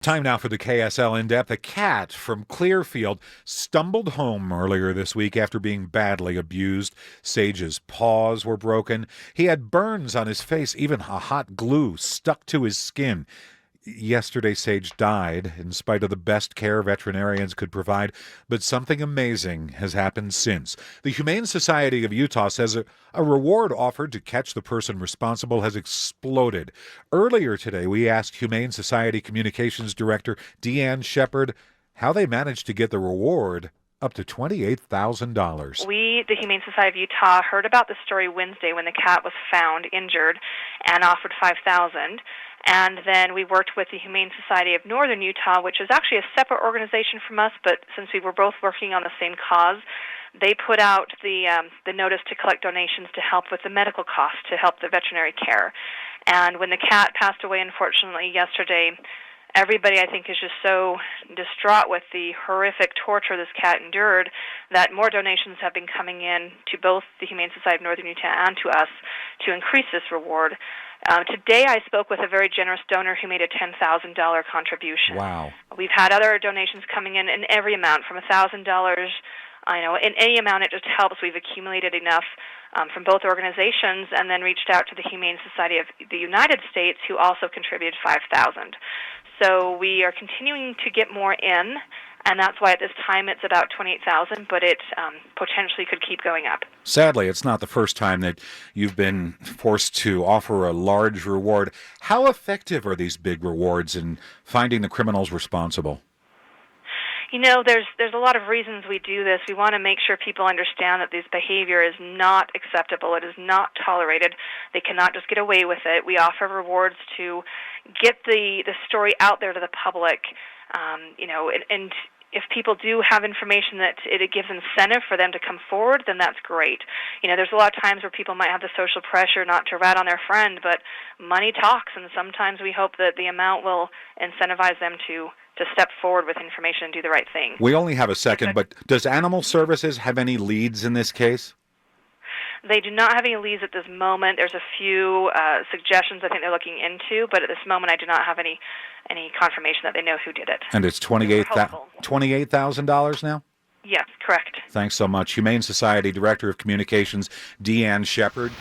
Time now for the KSL In-Depth. A cat from Clearfield stumbled home earlier this week after being badly abused. Sage's paws were broken. He had burns on his face, even a hot glue stuck to his skin. Yesterday, Sage died in spite of the best care veterinarians could provide, but something amazing has happened since. The Humane Society of Utah says a reward offered to catch the person responsible has exploded. Earlier today, we asked Humane Society Communications Director Deanne Shepard how they managed to get the reward up to $28,000. We, the Humane Society of Utah, heard about the story Wednesday when the cat was found injured and offered $5,000. And then we worked with the Humane Society of Northern Utah, which is actually a separate organization from us, but since we were both working on the same cause, they put out the notice to collect donations to help with the medical costs, to help the veterinary care. And when the cat passed away, unfortunately, yesterday, everybody, I think, is just so distraught with the horrific torture this cat endured that more donations have been coming in to both the Humane Society of Northern Utah and to us to increase this reward. Today I spoke with a very generous donor who made a $10,000 contribution. Wow. We've had other donations coming in every amount, from $1,000, in any amount it just helps. We've accumulated enough from both organizations and then reached out to the Humane Society of the United States, who also contributed $5,000. So we are continuing to get more in, and that's why at this time it's about $28,000, but it potentially could keep going up. Sadly, it's not the first time that you've been forced to offer a large reward. How effective are these big rewards in finding the criminals responsible? There's a lot of reasons we do this. We want to make sure people understand that this behavior is not acceptable. It is not tolerated. They cannot just get away with it. We offer rewards to get the story out there to the public, and if people do have information that it gives incentive for them to come forward, then that's great. There's a lot of times where people might have the social pressure not to rat on their friend, but money talks, and sometimes we hope that the amount will incentivize them to step forward with information and do the right thing. We only have a second, but does Animal Services have any leads in this case? They do not have any leads at this moment. There's a few suggestions I think they're looking into, but at this moment I do not have any confirmation that they know who did it. And it's $28,000 now? Yes, correct. Thanks so much. Humane Society Director of Communications, Deanne Shepard.